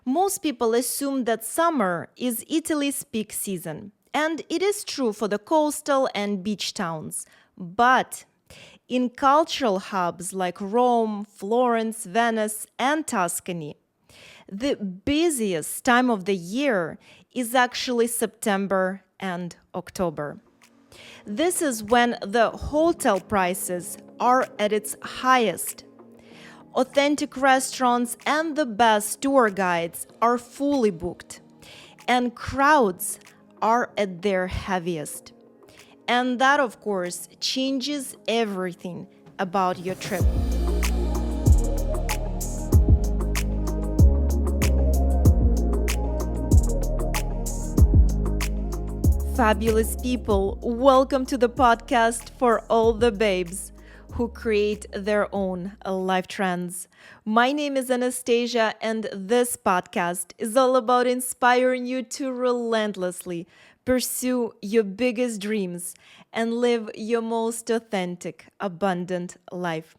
Most people assume that summer is Italy's peak season, and it is true for the coastal and beach towns. But in cultural hubs like Rome, Florence, Venice, and Tuscany, the busiest time of the year is actually September and October. This is when the hotel prices are at its highest. Authentic restaurants and the best tour guides are fully booked, and crowds are at their heaviest. And that, of course, changes everything about your trip. Fabulous people, welcome to the podcast for all the babes who create their own life trends. My name is Anastasia, and this podcast is all about inspiring you to relentlessly pursue your biggest dreams and live your most authentic, abundant life.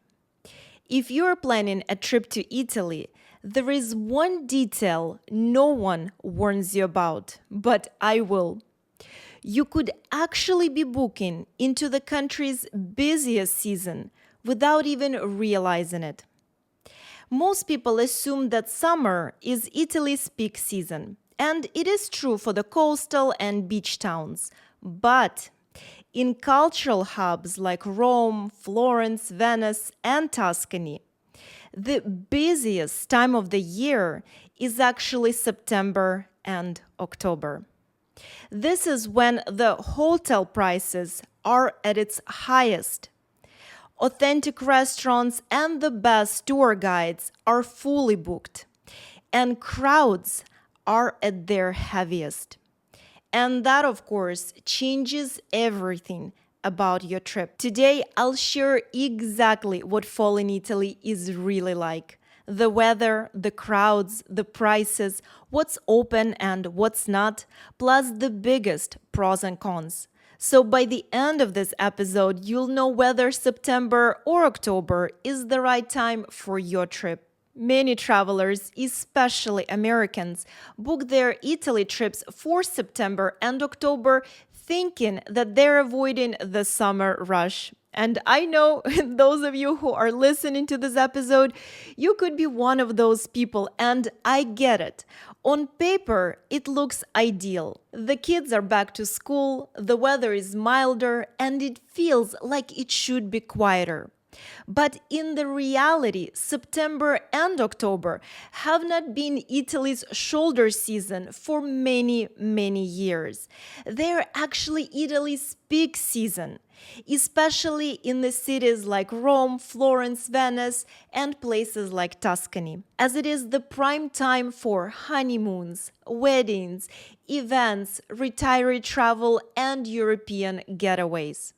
If you're planning a trip to Italy, there is one detail no one warns you about, but I will. You could actually be booking into the country's busiest season without even realizing it. Most people assume that summer is Italy's peak season, and it is true for the coastal and beach towns. But in cultural hubs like Rome, Florence, Venice, and Tuscany, the busiest time of the year is actually September and October. This is when the hotel prices are at its highest. Authentic restaurants and the best tour guides are fully booked, and crowds are at their heaviest. And that, of course, changes everything about your trip. Today, I'll share exactly what fall in Italy is really like. The weather, the crowds, the prices, what's open and what's not, plus the biggest pros and cons. So by the end of this episode, you'll know whether September or October is the right time for your trip. Many travelers, especially Americans, book their Italy trips for September and October thinking that they're avoiding the summer rush. And I know those of you who are listening to this episode, you could be one of those people, and I get it. On paper, it looks ideal. The kids are back to school, the weather is milder, and it feels like it should be quieter. But in the reality, September and October have not been Italy's shoulder season for many, many years. They're actually Italy's peak season, especially in the cities like Rome, Florence, Venice, and places like Tuscany, as it is the prime time for honeymoons, weddings, events, retiree travel, and European getaways.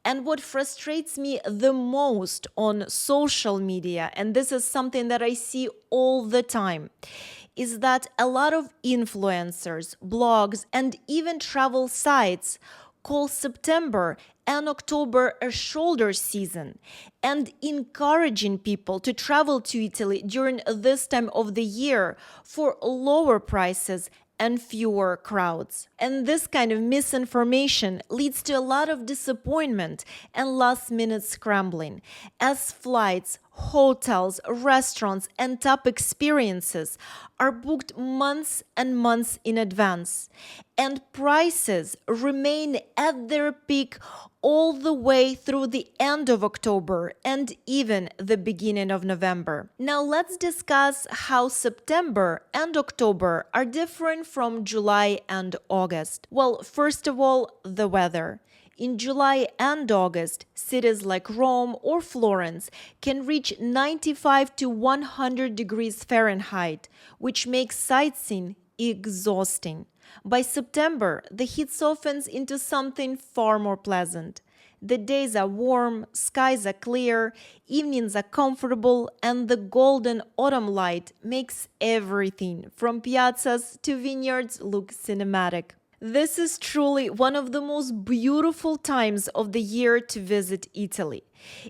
And what frustrates me the most on social media, and this is something that I see all the time, is that a lot of influencers, blogs, and even travel sites call September and October a shoulder season and encouraging people to travel to Italy during this time of the year for lower prices and fewer crowds. And this kind of misinformation leads to a lot of disappointment and last-minute scrambling, as flights, hotels, restaurants, and top experiences are booked months and months in advance, and prices remain at their peak all the way through the end of October and even the beginning of November. Now let's discuss how September and October are different from July and August. Well, first of all, the weather. In July and August, cities like Rome or Florence can reach 95 to 100 degrees Fahrenheit, which makes sightseeing exhausting. By September, the heat softens into something far more pleasant. The days are warm, skies are clear, evenings are comfortable, and the golden autumn light makes everything from piazzas to vineyards look cinematic. This is truly one of the most beautiful times of the year to visit Italy.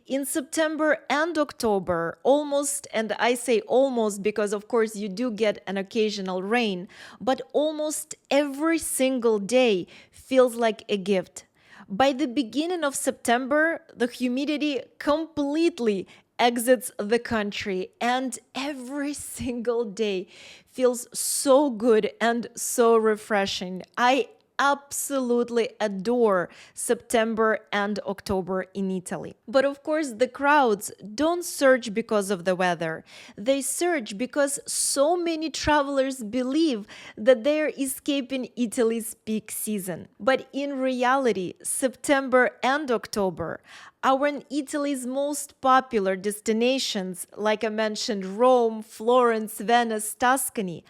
In September and October, almost, and I say almost because of course you do get an occasional rain, but almost every single day feels like a gift. By the beginning of September, the humidity completely exits the country, and every single day feels so good and so refreshing. I absolutely adore September and October in Italy. But of course, the crowds don't surge because of the weather. They surge because so many travelers believe that they're escaping Italy's peak season. But in reality, September and October are when Italy's most popular destinations, like I mentioned, Rome, Florence, Venice, Tuscany,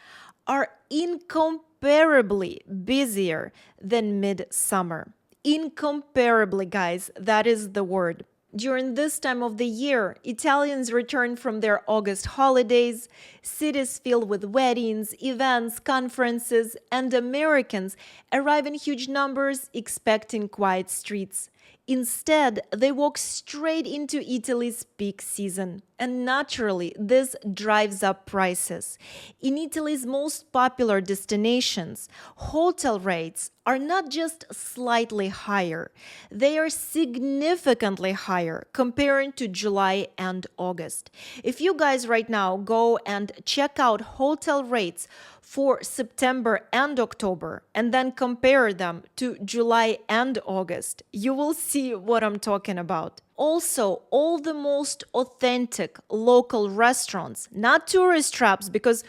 are incomparably busier than midsummer. Incomparably, guys, that is the word. During this time of the year, Italians return from their August holidays, cities fill with weddings, events, conferences, and Americans arrive in huge numbers expecting quiet streets. Instead, they walk straight into Italy's peak season. And naturally, this drives up prices. In Italy's most popular destinations, hotel rates are not just slightly higher, they are significantly higher comparing to July and August. If you guys right now go and check out hotel rates for September and October and then compare them to July and August, you will see what I'm talking about. Also, all the most authentic local restaurants, not tourist traps, because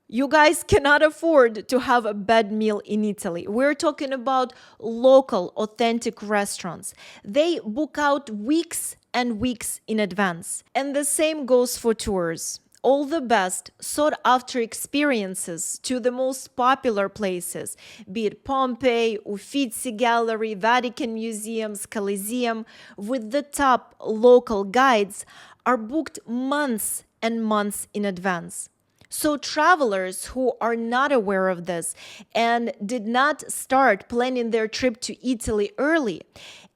you guys cannot afford to have a bad meal in Italy. We're talking about local, authentic restaurants. They book out weeks and weeks in advance. And the same goes for tours. All the best, sought after experiences to the most popular places, be it Pompeii, Uffizi Gallery, Vatican Museums, Colosseum, with the top local guides, are booked months and months in advance. So travelers who are not aware of this and did not start planning their trip to Italy early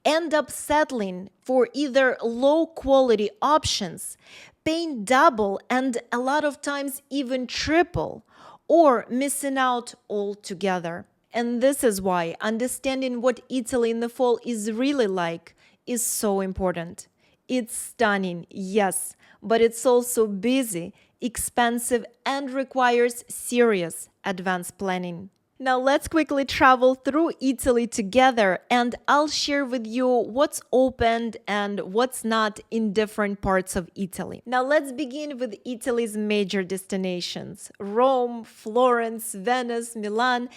end up settling for either low quality options, paying double and a lot of times even triple, or missing out altogether. And this is why understanding what Italy in the fall is really like is so important. It's stunning, yes, but it's also busy, expensive, and requires serious advanced planning. Now let's quickly travel through Italy together, and I'll share with you what's opened and what's not in different parts of Italy. Now let's begin with Italy's major destinations: Rome, Florence, Venice, Milan,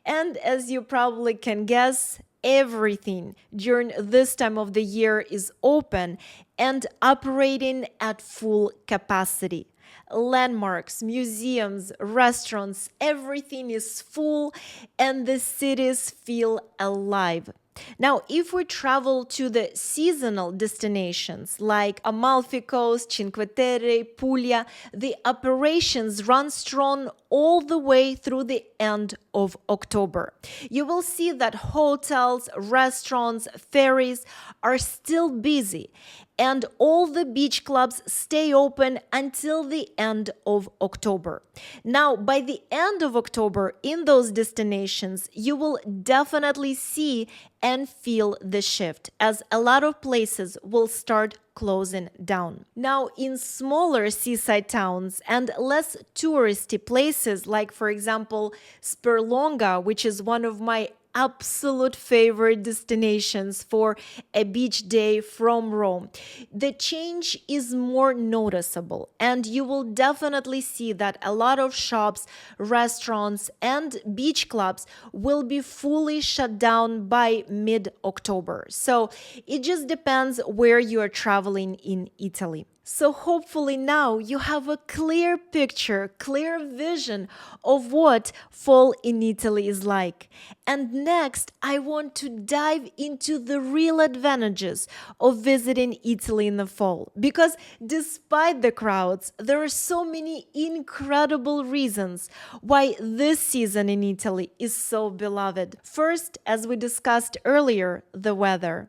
and as you probably can guess, everything during this time of the year is open and operating at full capacity. Landmarks, museums, restaurants, everything is full and the cities feel alive. Now, if we travel to the seasonal destinations like Amalfi Coast, Cinque Terre, Puglia, the operations run strong all the way through the end of October. You will see that hotels, restaurants, ferries are still busy, and all the beach clubs stay open until the end of October. Now, by the end of October, in those destinations, you will definitely see and feel the shift, as a lot of places will start closing down. Now, in smaller seaside towns and less touristy places, like for example, Sperlonga, which is one of my absolute favorite destinations for a beach day from Rome, the change is more noticeable, and you will definitely see that a lot of shops, restaurants, and beach clubs will be fully shut down by mid-October. So it just depends where you are traveling in Italy. So hopefully now you have a clear picture, clear vision of what fall in Italy is like. And next, I want to dive into the real advantages of visiting Italy in the fall. Because despite the crowds, there are so many incredible reasons why this season in Italy is so beloved. First, as we discussed earlier, the weather.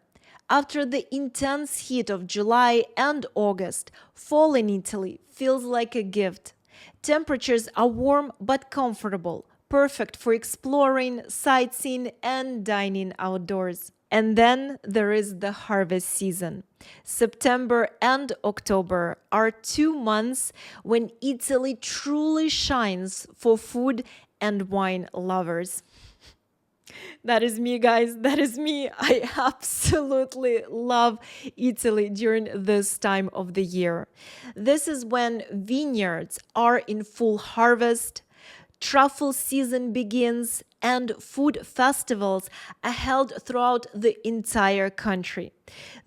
After the intense heat of July and August, fall in Italy feels like a gift. Temperatures are warm but comfortable, perfect for exploring, sightseeing, and dining outdoors. And then there is the harvest season. September and October are 2 months when Italy truly shines for food and wine lovers. That is me, guys. That is me. I absolutely love Italy during this time of the year. This is when vineyards are in full harvest, truffle season begins, and food festivals are held throughout the entire country.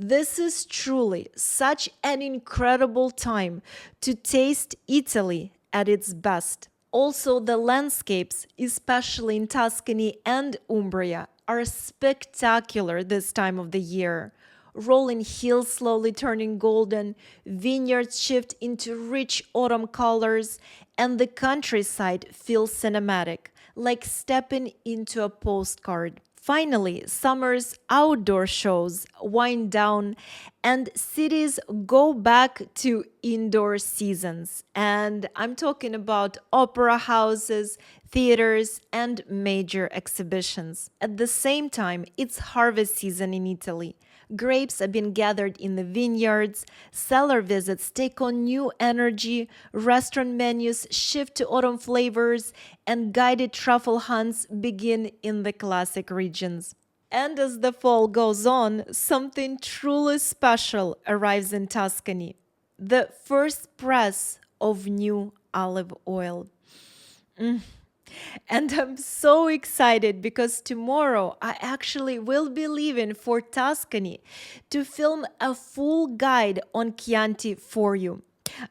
This is truly such an incredible time to taste Italy at its best. Also, the landscapes, especially in Tuscany and Umbria, are spectacular this time of the year. Rolling hills slowly turning golden, vineyards shift into rich autumn colors, and the countryside feels cinematic, like stepping into a postcard. Finally, summer's outdoor shows wind down and cities go back to indoor seasons. And I'm talking about opera houses, theaters, and major exhibitions. At the same time, it's harvest season in Italy. Grapes have been gathered in the vineyards, cellar visits take on new energy, restaurant menus shift to autumn flavors, and guided truffle hunts begin in the classic regions. And as the fall goes on, something truly special arrives in Tuscany: the first press of new olive oil. And I'm so excited because tomorrow I actually will be leaving for Tuscany to film a full guide on Chianti for you.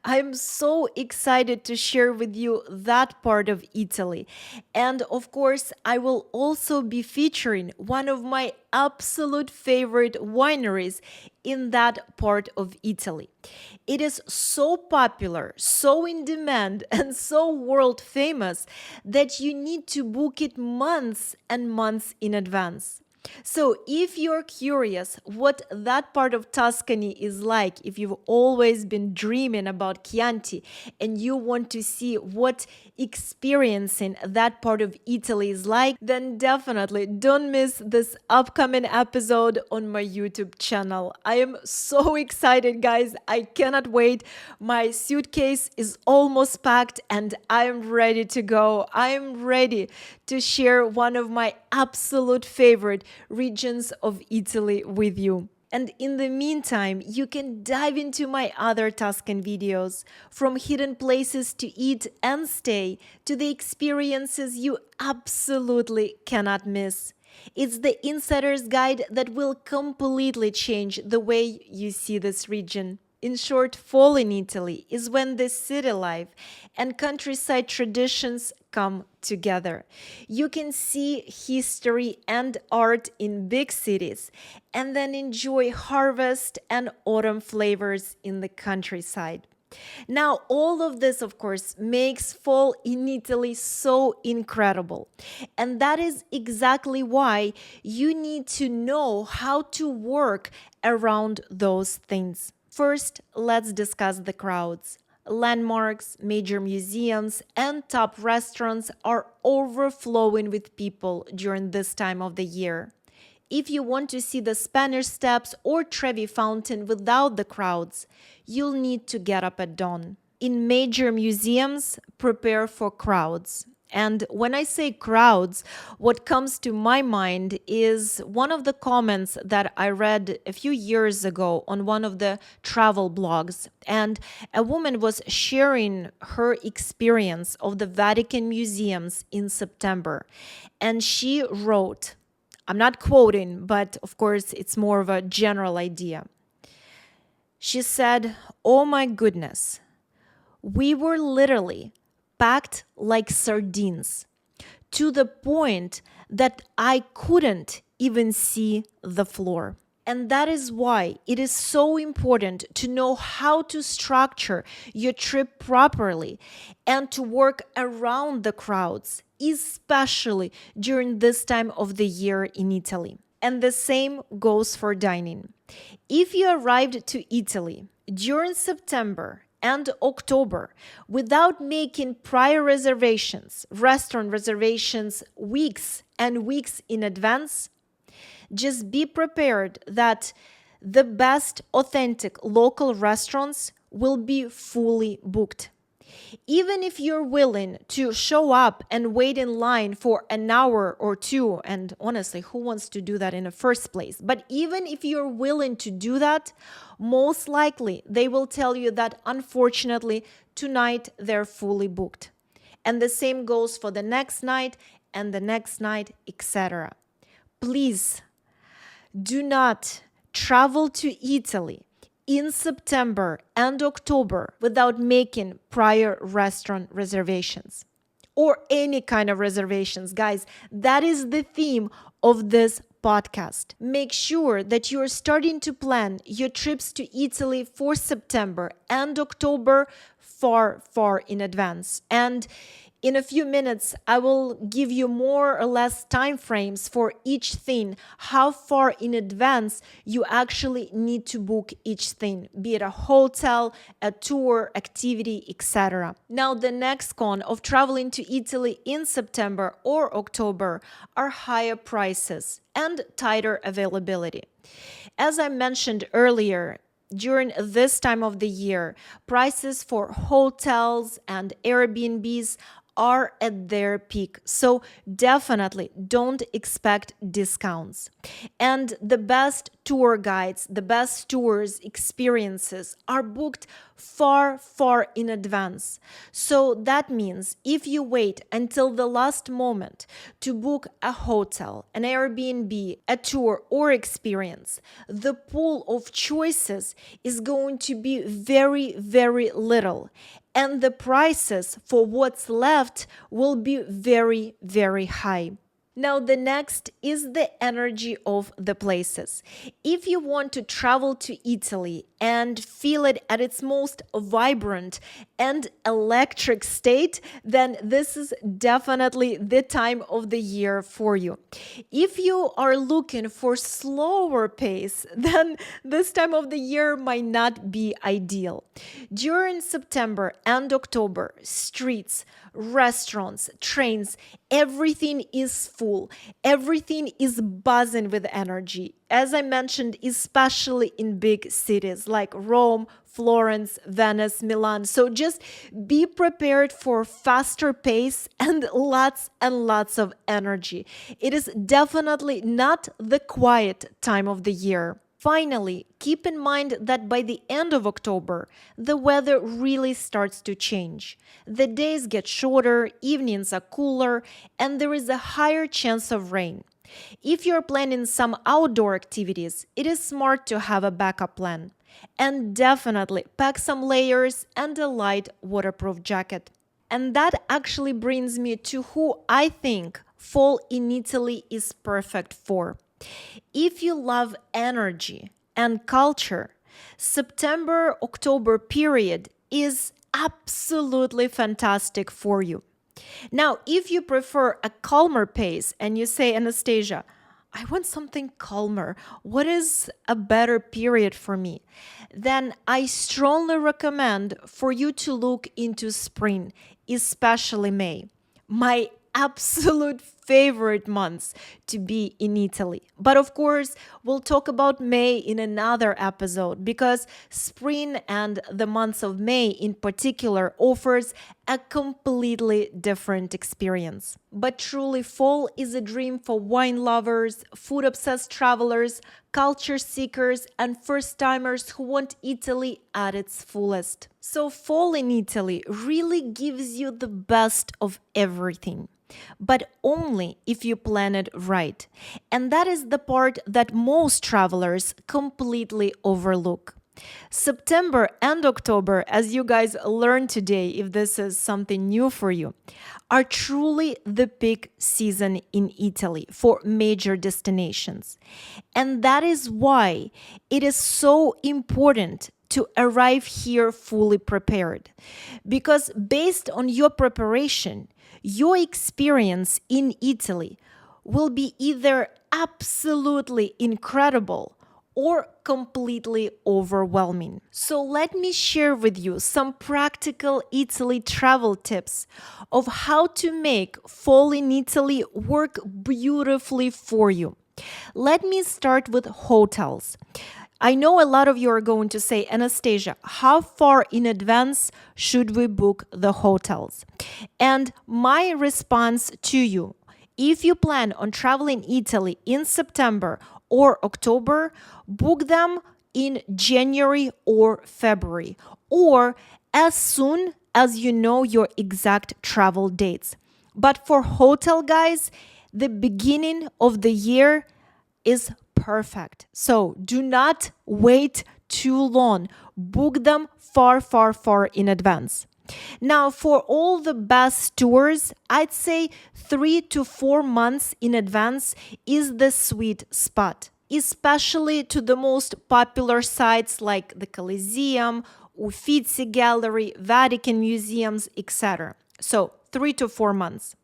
I'm so excited to share with you that part of Italy. And of course, I will also be featuring one of my absolute favorite wineries in that part of Italy. It is so popular, so in demand, and so world famous that you need to book it months and months in advance. So, if you're curious what that part of Tuscany is like, if you've always been dreaming about Chianti and you want to see what experiencing that part of Italy is like, then definitely don't miss this upcoming episode on my YouTube channel. I am so excited, guys. I cannot wait. My suitcase is almost packed and I am ready to go. I am ready to share one of my absolute favorite regions of Italy with you. And in the meantime, you can dive into my other Tuscan videos, from hidden places to eat and stay to the experiences you absolutely cannot miss. It's the insider's guide that will completely change the way you see this region. In short, fall in Italy is when the city life and countryside traditions come together. You can see history and art in big cities and then enjoy harvest and autumn flavors in the countryside. Now, all of this, of course, makes fall in Italy so incredible. And that is exactly why you need to know how to work around those things. First, let's discuss the crowds. Landmarks, major museums, and top restaurants are overflowing with people during this time of the year. If you want to see the Spanish Steps or Trevi Fountain without the crowds, you'll need to get up at dawn. In major museums, prepare for crowds. And when I say crowds, what comes to my mind is one of the comments that I read a few years ago on one of the travel blogs. And a woman was sharing her experience of the Vatican museums in September. And she wrote, I'm not quoting, but of course, it's more of a general idea. She said, "Oh my goodness, we were literally packed like sardines to the point that I couldn't even see the floor." And that is why it is so important to know how to structure your trip properly and to work around the crowds, especially during this time of the year in Italy. And the same goes for dining. If you arrived to Italy during September and October without making prior reservations, restaurant reservations weeks and weeks in advance, just be prepared that the best authentic local restaurants will be fully booked. Even if you're willing to show up and wait in line for an hour or two, and honestly, who wants to do that in the first place? But even if you're willing to do that, most likely they will tell you that unfortunately tonight they're fully booked. And the same goes for the next night and the next night, etc. Please do not travel to Italy in September and October without making prior restaurant reservations or any kind of reservations. Guys, that is the theme of this podcast. Make sure that you're starting to plan your trips to Italy for September and October far in advance. And in a few minutes, I will give you more or less time frames for each thing, how far in advance you actually need to book each thing, be it a hotel, a tour, activity, etc. Now, the next con of traveling to Italy in September or October are higher prices and tighter availability. As I mentioned earlier, during this time of the year, prices for hotels and Airbnbs are at their peak. So definitely don't expect discounts. And the best tour guides, the best tours experiences are booked far in advance. So that means if you wait until the last moment to book a hotel, an Airbnb, a tour or experience, the pool of choices is going to be very little. And the prices for what's left will be very high. Now, the next is the energy of the places. If you want to travel to Italy and feel it at its most vibrant and electric state, then this is definitely the time of the year for you. If you are looking for slower pace, then this time of the year might not be ideal. During September and October, streets, restaurants, trains, everything is full. Everything is buzzing with energy. As I mentioned, especially in big cities like Rome, Florence, Venice, Milan. So just be prepared for faster pace and lots of energy. It is definitely not the quiet time of the year. Finally, keep in mind that by the end of October, the weather really starts to change. The days get shorter, evenings are cooler, and there is a higher chance of rain. If you're planning some outdoor activities, it is smart to have a backup plan. And definitely pack some layers and a light waterproof jacket. And that actually brings me to who I think fall in Italy is perfect for. If you love energy and culture, September-October period is absolutely fantastic for you. Now, if you prefer a calmer pace and you say, Anastasia, I want something calmer, what is a better period for me? Then I strongly recommend for you to look into spring, especially May. My absolute favorite months to be in Italy. But of course, we'll talk about May in another episode because spring and the months of May in particular offers a completely different experience. But truly, fall is a dream for wine lovers, food-obsessed travelers, culture seekers, and first-timers who want Italy at its fullest. So fall in Italy really gives you the best of everything, but only if you plan it right. And that is the part that most travelers completely overlook. September and October, as you guys learned today, if this is something new for you, are truly the peak season in Italy for major destinations. And that is why it is so important to arrive here fully prepared. Because based on your preparation, your experience in Italy will be either absolutely incredible or completely overwhelming. So let me share with you some practical Italy travel tips of how to make fall in Italy work beautifully for you. Let me start with hotels. I know a lot of you are going to say, Anastasia, how far in advance should we book the hotels? And my response to you, if you plan on traveling Italy in September or October, book them in January or February, or as soon as you know your exact travel dates. But for hotel guys, the beginning of the year is perfect. So do not wait too long. Book them far, far, far in advance. Now, for all the best tours, I'd say 3 to 4 months in advance is the sweet spot, especially to the most popular sites like the Colosseum, Uffizi Gallery, Vatican museums, etc. So 3 to 4 months.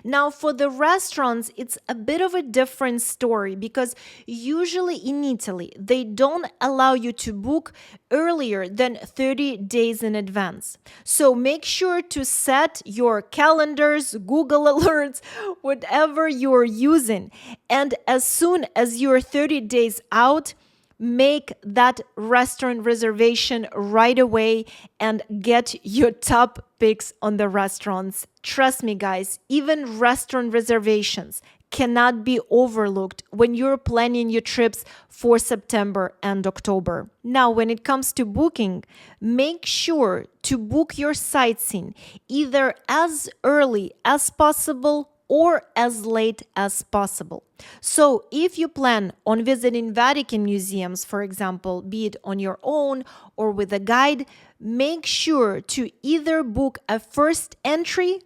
Now, for the restaurants, it's a bit of a different story because usually in Italy, they don't allow you to book earlier than 30 days in advance. So make sure to set your calendars, Google alerts, whatever you're using. And as soon as you're 30 days out, make that restaurant reservation right away and get your top picks on the restaurants. Trust me, guys, even restaurant reservations cannot be overlooked when you're planning your trips for September and October. Now, when it comes to booking, make sure to book your sightseeing either as early as possible or as late as possible. So if you plan on visiting Vatican museums, for example, be it on your own or with a guide, make sure to either book a first entry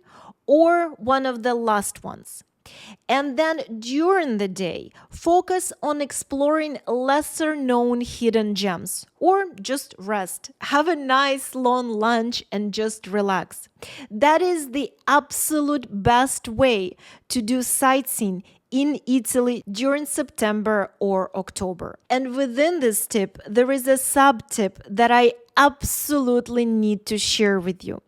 or one of the last ones. And then during the day, focus on exploring lesser known hidden gems or just rest. Have a nice long lunch and just relax. That is the absolute best way to do sightseeing in Italy during September or October. And within this tip, there is a sub tip that I absolutely need to share with you.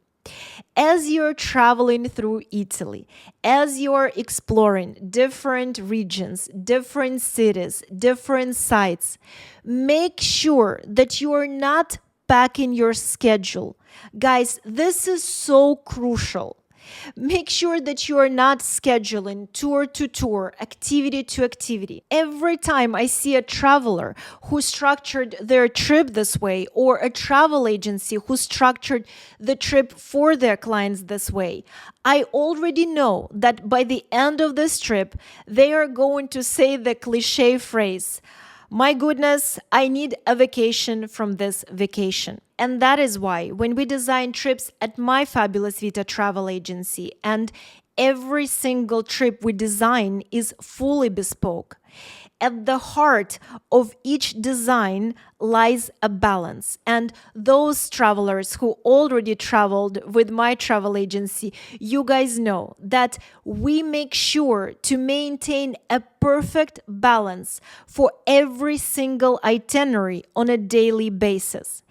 As you're traveling through Italy, as you're exploring different regions, different cities, different sites, make sure that you are not packing your schedule. Guys, this is so crucial. Make sure that you are not scheduling tour to tour, activity to activity. Every time I see a traveler who structured their trip this way, or a travel agency who structured the trip for their clients this way, I already know that by the end of this trip, they are going to say the cliche phrase, "My goodness, I need a vacation from this vacation." And that is why when we design trips at my Fabulous Vita travel agency, and every single trip we design is fully bespoke, at the heart of each design lies a balance. And those travelers who already traveled with my travel agency, you guys know that we make sure to maintain a perfect balance for every single itinerary on a daily basis.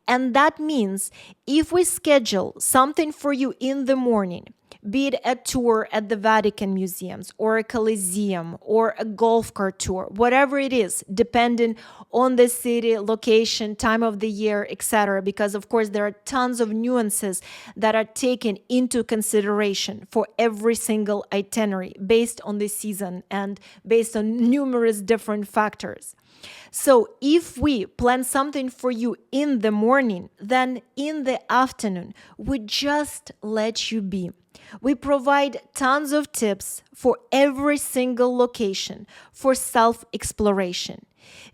And that means if we schedule something for you in the morning, be it a tour at the Vatican museums or a Colosseum or a golf cart tour, whatever it is, depending on the city, location, time of the year, etc. Because of course there are tons of nuances that are taken into consideration for every single itinerary based on the season and based on numerous different factors. So if we plan something for you in the morning, then in the afternoon, we just let you be. We provide tons of tips for every single location for self-exploration,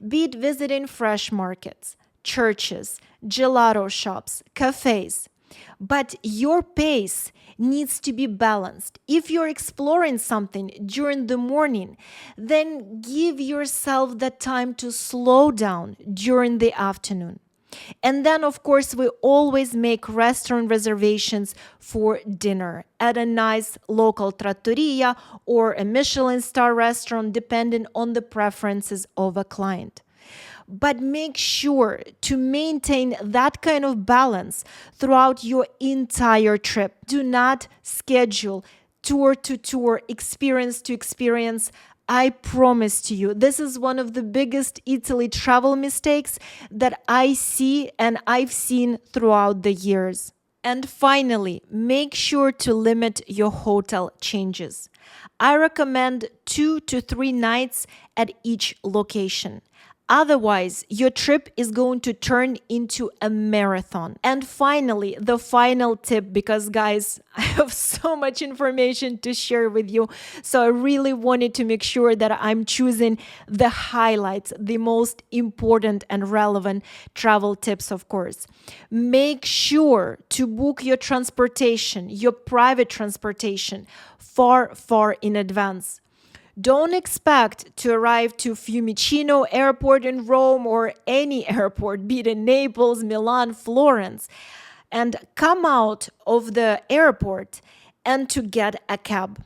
be it visiting fresh markets, churches, gelato shops, cafes. But your pace needs to be balanced. If you're exploring something during the morning, then give yourself the time to slow down during the afternoon. And then, of course, we always make restaurant reservations for dinner at a nice local trattoria or a Michelin star restaurant, depending on the preferences of a client. But make sure to maintain that kind of balance throughout your entire trip. Do not schedule tour to tour, experience to experience. I promise to you, this is one of the biggest Italy travel mistakes that I see and I've seen throughout the years. And finally, make sure to limit your hotel changes. I recommend 2 to 3 nights at each location. Otherwise, your trip is going to turn into a marathon. And finally, the final tip, because guys, I have so much information to share with you. So I really wanted to make sure that I'm choosing the highlights, the most important and relevant travel tips, of course. Make sure to book your transportation, your private transportation, far in advance. Don't expect to arrive to Fiumicino Airport in Rome or any airport, be it in Naples, Milan, Florence, and come out of the airport and to get a cab.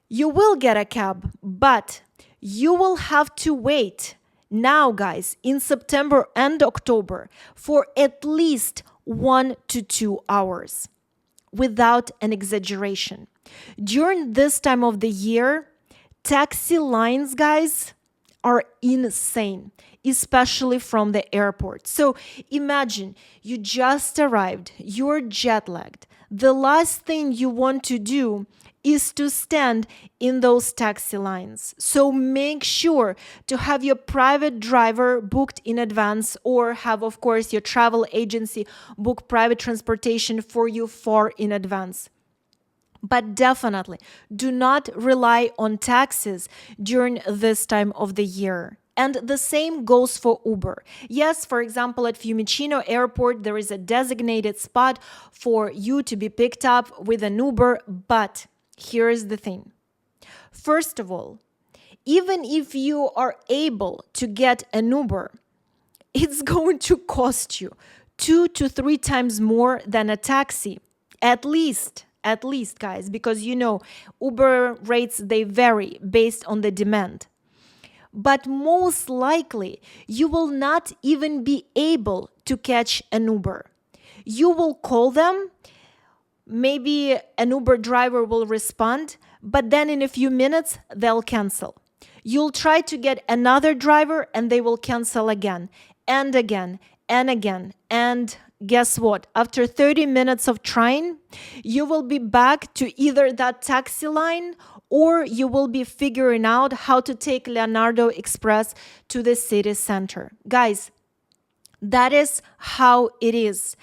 You will get a cab, but you will have to wait now, guys, in September and October for at least 1 to 2 hours, without an exaggeration. During this time of the year, taxi lines, guys, are insane, especially from the airport. So imagine you just arrived, you're jet lagged. The last thing you want to do is to stand in those taxi lines. So make sure to have your private driver booked in advance, or have, of course, your travel agency book private transportation for you far in advance. But definitely do not rely on taxis during this time of the year. And the same goes for Uber. Yes, for example, at Fiumicino Airport, there is a designated spot for you to be picked up with an Uber. But here's the thing. First of all, even if you are able to get an Uber, it's going to cost you 2 to 3 times more than a taxi, at least, guys, because Uber rates, they vary based on the demand. But most likely, you will not even be able to catch an Uber. You will call them, maybe an Uber driver will respond, but then in a few minutes, they'll cancel. You'll try to get another driver and they will cancel again and again and again. And guess what? After 30 minutes of trying, you will be back to either that taxi line, or you will be figuring out how to take Leonardo Express to the city center. Guys, that is how it is.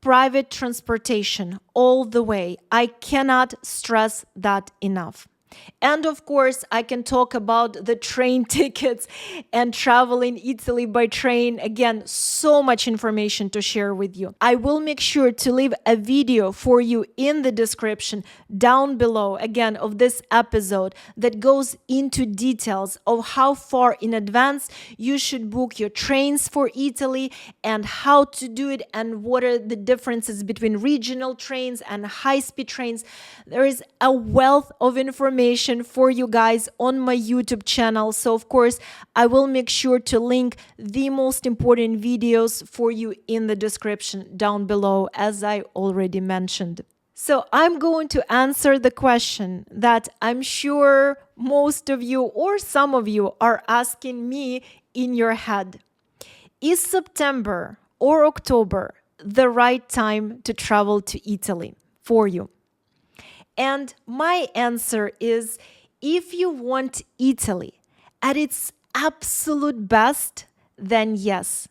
Private transportation all the way. I cannot stress that enough. And of course, I can talk about the train tickets and traveling Italy by train. Again, so much information to share with you. I will make sure to leave a video for you in the description down below, again, of this episode that goes into details of how far in advance you should book your trains for Italy and how to do it and what are the differences between regional trains and high-speed trains. There is a wealth of information for you guys on my YouTube channel. So of course, I will make sure to link the most important videos for you in the description down below, as I already mentioned. So I'm going to answer the question that I'm sure most of you or some of you are asking me in your head. Is September or October the right time to travel to Italy for you? And my answer is, if you want Italy at its absolute best, then yes.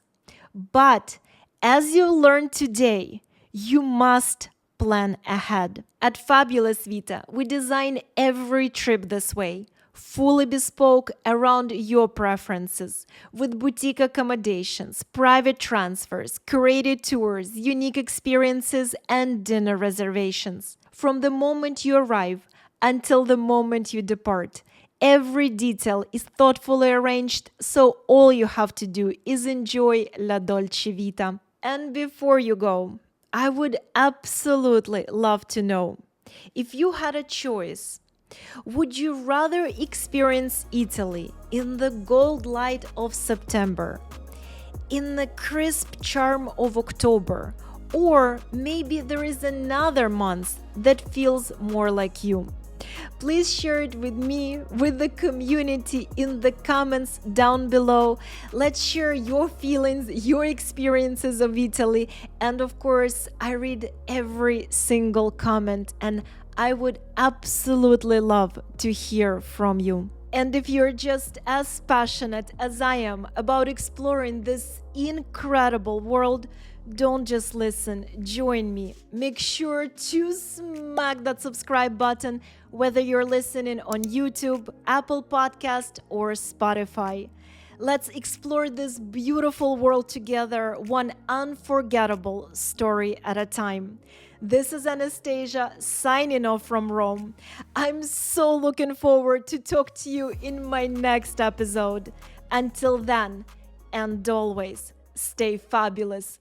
But as you learned today, you must plan ahead. At Fabulous Vita, we design every trip this way, fully bespoke around your preferences, with boutique accommodations, private transfers, curated tours, unique experiences, and dinner reservations. From the moment you arrive until the moment you depart, every detail is thoughtfully arranged, so all you have to do is enjoy La Dolce Vita. And before you go, I would absolutely love to know, if you had a choice, would you rather experience Italy in the gold light of September, in the crisp charm of October, or maybe there is another month that feels more like you? Please share it with me, with the community in the comments down below. Let's share your feelings, your experiences of Italy. And of course, I read every single comment and I would absolutely love to hear from you. And if you're just as passionate as I am about exploring this incredible world, don't just listen, join me. Make sure to smack that subscribe button, whether you're listening on YouTube, Apple Podcast, or Spotify. Let's explore this beautiful world together, one unforgettable story at a time. This is Anastasia signing off from Rome. I'm so looking forward to talk to you in my next episode. Until then, and always, stay fabulous.